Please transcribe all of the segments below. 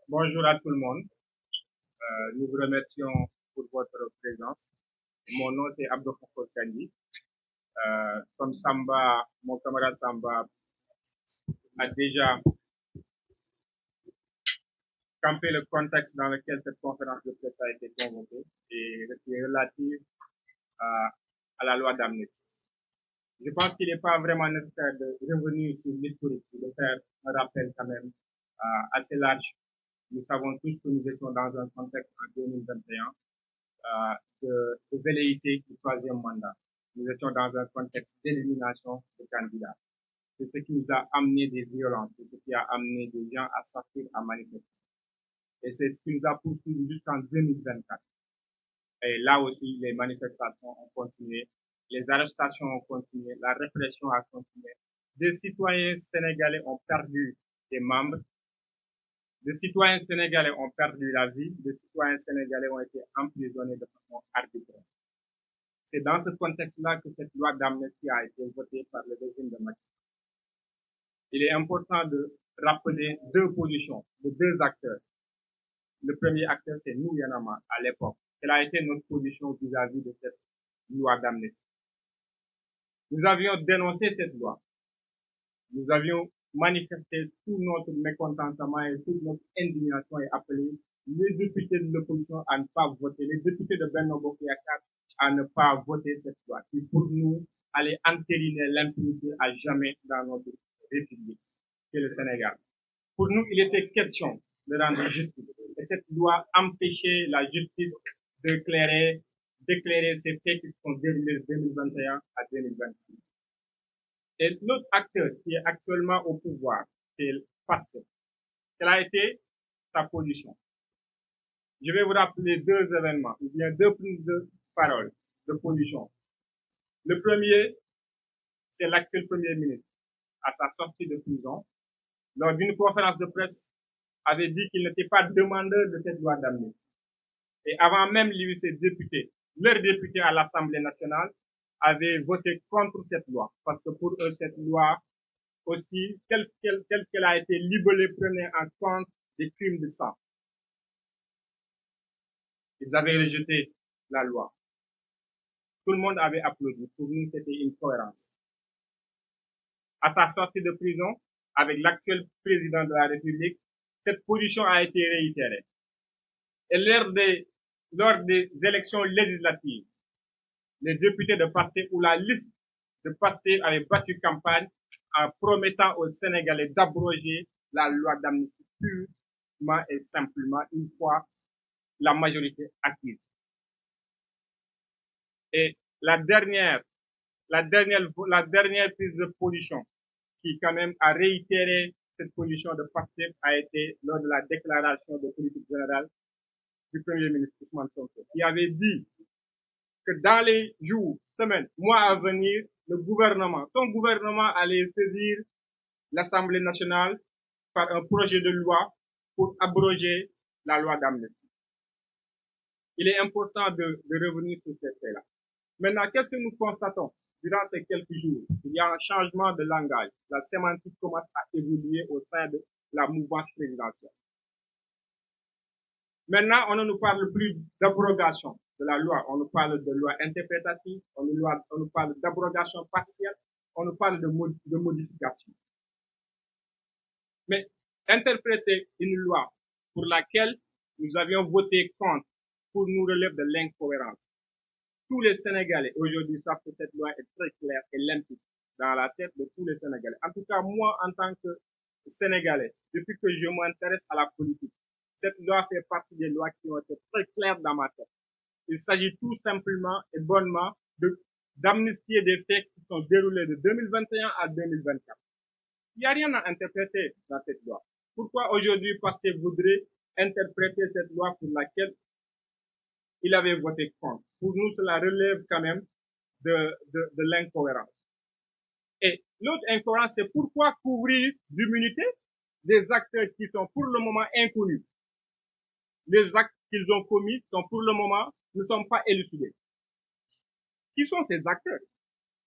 Bonjour à tout le monde. Nous vous remercions pour votre présence. Mon nom c'est Abdou Kani. Comme Samba, mon camarade Samba a déjà campé le contexte dans lequel cette conférence de presse a été convoquée et qui est relative à, à la loi d'amnistie. Je pense qu'il n'est pas vraiment nécessaire de revenir sur l'historique, de faire un rappel quand même assez large. Nous savons tous que nous étions dans un contexte en 2021 de velléité du troisième mandat. Nous étions dans un contexte d'élimination de candidats. C'est ce qui nous a amené des violences, c'est ce qui a amené des gens à sortir à manifester. Et c'est ce qui nous a poursuivi jusqu'en 2024. Et là aussi, les manifestations ont continué, les arrestations ont continué, la répression a continué. Des citoyens sénégalais ont perdu des membres, des citoyens sénégalais ont perdu la vie, des citoyens sénégalais ont été emprisonnés de façon arbitraire. C'est dans ce contexte-là que cette loi d'amnistie a été votée par le régime de Macky. Il est important de rappeler deux positions de deux acteurs. Le premier acteur, c'est nous, Yanama, à l'époque. Quelle a été notre position vis-à-vis de cette loi d'amnistie? Nous avions dénoncé cette loi. Nous avions manifesté tout notre mécontentement et toute notre indignation et appelé les députés de l'opposition à ne pas voter, les députés de Benno Bokk Yakaar à ne pas voter cette loi qui, pour nous, allait entériner l'impunité à jamais dans notre République, qui est le Sénégal. Pour nous, il était question de rendre justice. Et cette loi empêchait la justice d'éclairer ces faits qui sont déroulés de 2021 à 2026. Et l'autre acteur qui est actuellement au pouvoir, c'est le pasteur. Quelle a été sa position? Je vais vous rappeler deux événements, ou bien deux prises de parole, de position. Le premier, c'est l'actuel Premier ministre, à sa sortie de prison, lors d'une conférence de presse, avait dit qu'il n'était pas demandeur de cette loi d'amnistie. Et avant même lui, ses députés, leurs députés à l'Assemblée nationale, avaient voté contre cette loi, parce que pour eux, cette loi aussi, telle qu'elle a été libellée, prenait en compte des crimes de sang. Ils avaient rejeté la loi. Tout le monde avait applaudi. Pour nous, c'était une cohérence. À sa sortie de prison, avec l'actuel président de la République, cette position a été réitérée. Et lors des élections législatives, les députés de Pastef ou la liste de Pastef avait battu campagne en promettant aux Sénégalais d'abroger la loi d'amnistie purement et simplement une fois la majorité acquise. Et la dernière prise de position qui quand même a réitéré cette position de Pastef a été lors de la déclaration de politique générale du Premier ministre Ousmane Sonko, qui avait dit que dans les jours, semaines, mois à venir, son gouvernement allait saisir l'Assemblée nationale par un projet de loi pour abroger la loi d'amnistie. Il est important de revenir sur ces faits-là. Maintenant, qu'est-ce que nous constatons durant ces quelques jours? Il y a un changement de langage. La sémantique commence à évoluer au sein de la mouvance présidentielle. Maintenant, on ne nous parle plus d'abrogation de la loi. On nous parle de loi interprétative, on nous parle d'abrogation partielle, on nous parle de modification. Mais interpréter une loi pour laquelle nous avions voté contre, pour nous relève de l'incohérence. Tous les Sénégalais aujourd'hui savent que cette loi est très claire et limpide dans la tête de tous les Sénégalais. En tout cas, moi, en tant que Sénégalais, depuis que je m'intéresse à la politique, cette loi fait partie des lois qui ont été très claires dans ma tête. Il s'agit tout simplement et bonnement d'amnistier des faits qui sont déroulés de 2021 à 2024. Il n'y a rien à interpréter dans cette loi. Pourquoi aujourd'hui Pastef voudrait interpréter cette loi pour laquelle il avait voté contre? Pour nous, cela relève quand même de l'incohérence. Et l'autre incohérence, c'est pourquoi couvrir d'immunité des acteurs qui sont pour le moment inconnus. Les actes qu'ils ont commis sont pour le moment ne sont pas élucidés. Qui sont ces acteurs?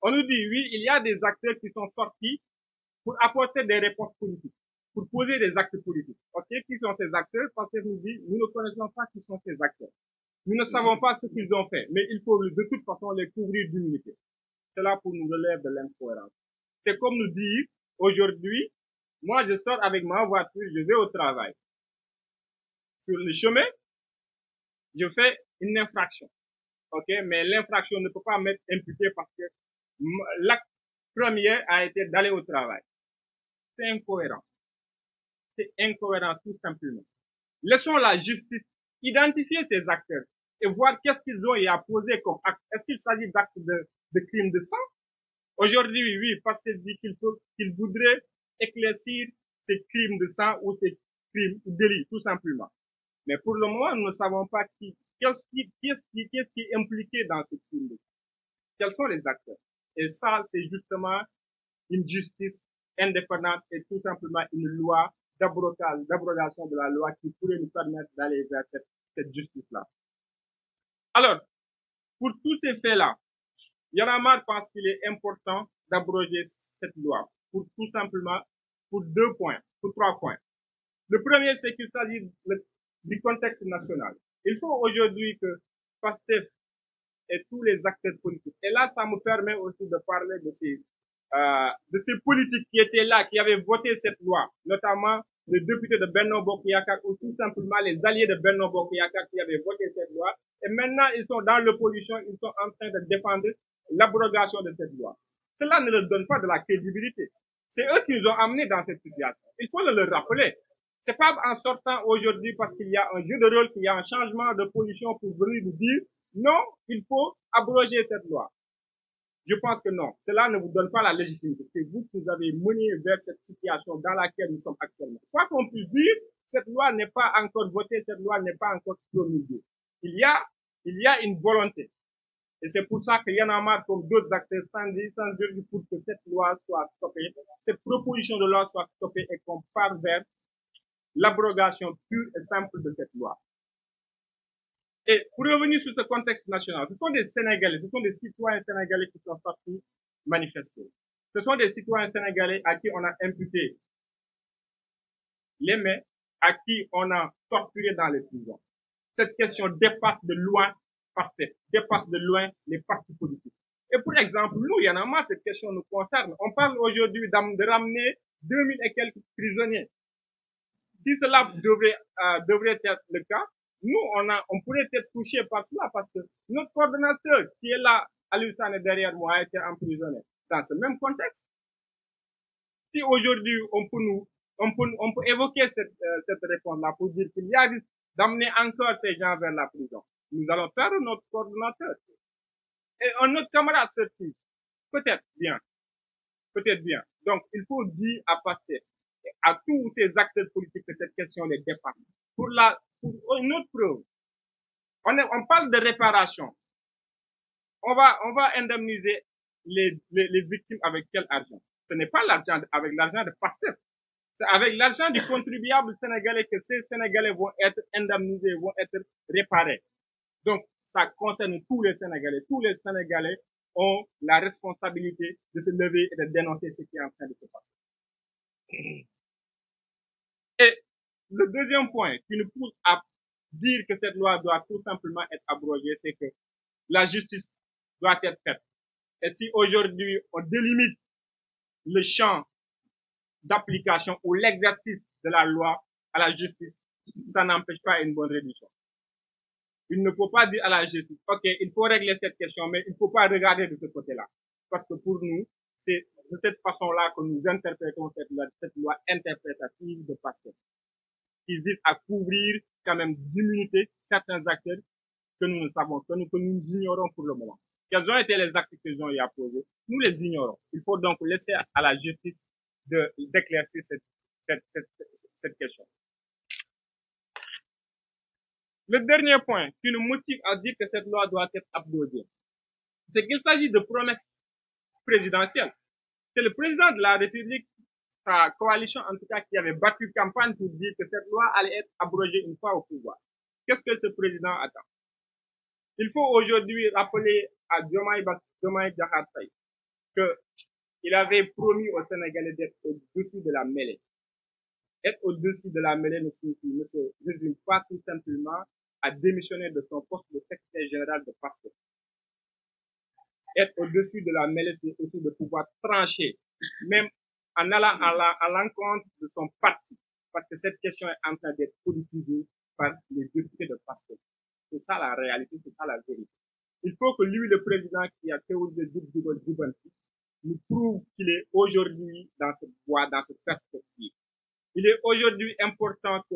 On nous dit, oui, il y a des acteurs qui sont sortis pour apporter des réponses politiques, pour poser des actes politiques. Ok, qui sont ces acteurs? Parce que nous dit, nous ne connaissons pas qui sont ces acteurs. Nous ne savons pas ce qu'ils ont fait, mais il faut de toute façon les couvrir d'immunité. Cela pour nous relève de l'incohérence. C'est comme nous dire, aujourd'hui, moi je sors avec ma voiture, je vais au travail. Sur le chemin, je fais une infraction. Ok, mais l'infraction ne peut pas m'être imputée parce que l'acte premier a été d'aller au travail. C'est incohérent. C'est incohérent tout simplement. Laissons la justice identifier ces acteurs et voir qu'est-ce qu'ils ont à poser comme acte. Est-ce qu'il s'agit d'actes de crimes de sang? Aujourd'hui, oui, parce qu'il dit qu'il voudrait éclaircir ces crimes de sang ou ces crimes ou délits, tout simplement. Mais pour le moment, nous ne savons pas qu'est-ce qui est impliqué dans ces crimes de sang. Quels sont les acteurs? Et ça, c'est justement une justice indépendante et tout simplement une loi d'abrogation de la loi qui pourrait nous permettre d'aller vers cette justice-là. Alors, pour tous ces faits-là, Y'en a marre pense qu'il est important d'abroger cette loi pour tout simplement pour trois points. Le premier, c'est qu'il s'agit du contexte national. Il faut aujourd'hui que PASTEF et tous les acteurs politiques. Et là, ça me permet aussi de parler de ces politiques qui étaient là, qui avaient voté cette loi, notamment les députés de Benno Bokk Yakaar ou tout simplement les alliés de Benno Bokk Yakaar qui avaient voté cette loi. Et maintenant, ils sont dans l'opposition, ils sont en train de défendre l'abrogation de cette loi. Cela ne leur donne pas de la crédibilité. C'est eux qui nous ont amenés dans cette situation. Il faut le rappeler. C'est pas en sortant aujourd'hui parce qu'il y a un jeu de rôle, qu'il y a un changement de position pour venir nous dire non, il faut abroger cette loi. Je pense que non. Cela ne vous donne pas la légitimité. C'est vous qui nous avez mené vers cette situation dans laquelle nous sommes actuellement. Quoi qu'on puisse dire, cette loi n'est pas encore votée, cette loi n'est pas encore promulguée. Il y a une volonté. Et c'est pour ça qu'il y en a marre comme d'autres acteurs sans dire pour que cette loi soit stoppée, cette proposition de loi soit stoppée et qu'on parte vers l'abrogation pure et simple de cette loi. Et pour revenir sur ce contexte national, ce sont des Sénégalais, ce sont des citoyens sénégalais qui sont sortis manifester. Ce sont des citoyens sénégalais à qui on a imputé les mains, à qui on a torturé dans les prisons. Cette question dépasse de loin PASTEF, dépasse de loin les partis politiques. Et pour exemple, nous, il y en a marre, cette question nous concerne. On parle aujourd'hui de ramener 2000 et quelques prisonniers. Si cela devrait être le cas, nous, on pourrait être touchés par cela parce que notre coordonnateur qui est là, Aliou Sané derrière moi, a été emprisonné dans ce même contexte. Si aujourd'hui, on peut évoquer cette réponse-là pour dire qu'il y a risque d'amener encore ces gens vers la prison, nous allons faire notre coordonnateur. Et un autre camarade se touche. Peut-être bien. Peut-être bien. Donc, il faut dire à PASTEF, à tous ces acteurs politiques que cette question les dépasse. Pour une autre preuve, on parle de réparation. On va indemniser les victimes avec quel argent? Ce n'est pas avec l'argent de PASTEF. C'est avec l'argent du contribuable sénégalais que ces Sénégalais vont être indemnisés, vont être réparés. Donc, ça concerne tous les Sénégalais. Tous les Sénégalais ont la responsabilité de se lever et de dénoncer ce qui est en train de se passer. Et le deuxième point qui nous pousse à dire que cette loi doit tout simplement être abrogée, c'est que la justice doit être faite. Et si aujourd'hui on délimite le champ d'application ou l'exercice de la loi à la justice, ça n'empêche pas une bonne réduction. Il ne faut pas dire à la justice, ok, il faut régler cette question, mais il ne faut pas regarder de ce côté-là. Parce que pour nous, c'est de cette façon-là que nous interprétons cette loi interprétative de PASTEF, qui vise à couvrir quand même d'immunité certains acteurs que nous ne savons, que nous ignorons pour le moment. Quels ont été les actes qu'ils ont y à poser? Nous les ignorons. Il faut donc laisser à la justice d'éclaircir cette question. Le dernier point qui nous motive à dire que cette loi doit être abrogée, c'est qu'il s'agit de promesses présidentielles. C'est le président de la République, sa coalition en tout cas, qui avait battu campagne pour dire que cette loi allait être abrogée une fois au pouvoir. Qu'est-ce que ce président attend? Il faut aujourd'hui rappeler à Diomaye Diakhar Faye qu'il avait promis aux Sénégalais d'être au-dessus de la mêlée. Être au-dessus de la mêlée ne se résume pas tout simplement à démissionner de son poste de secrétaire général de PASTEF. Être au-dessus de la mêlée, c'est aussi de pouvoir trancher, même en allant à l'encontre de son parti, parce que cette question est en train d'être politisée par les députés de PASTEF. C'est ça la réalité, c'est ça la vérité. Il faut que lui, le président qui a théorisé Djibanti, nous prouve qu'il est aujourd'hui dans cette voie, dans cette perspective. Il est aujourd'hui important que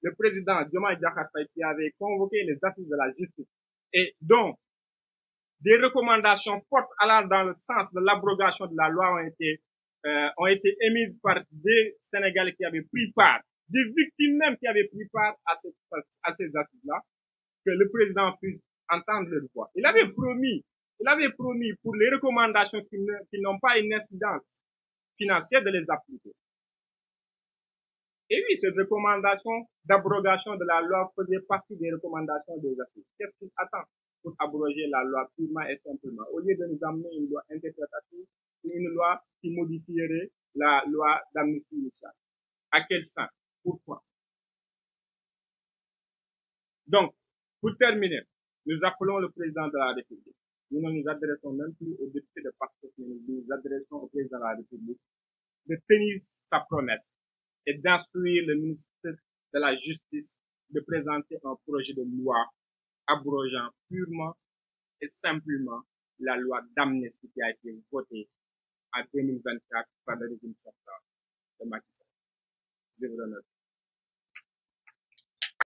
le président Diomaye Diakhar Faye, qui avait convoqué les assises de la justice et dont des recommandations fortes allant dans le sens de l'abrogation de la loi ont été émises par des Sénégalais qui avaient pris part, des victimes même qui avaient pris part à ces assises-là, que le président puisse entendre leur voix. Il avait promis pour les recommandations qui n'ont pas une incidence financière de les appliquer. Et oui, cette recommandation d'abrogation de la loi faisait partie des recommandations des assises. Qu'est-ce qu'il attend pour abroger la loi purement et simplement, au lieu de nous amener une loi interprétative, une loi qui modifierait la loi d'amnistie initiale? À quel sens? Pourquoi? Donc, pour terminer, nous appelons le président de la République. Nous ne nous adressons même plus aux députés de parti, nous nous adressons au président de la République de tenir sa promesse et d'instruire le ministre de la Justice de présenter un projet de loi abrogeant purement et simplement la loi d'amnistie qui a été votée en 2024 par le régime sortant de Macky Sall. Je vous remercie.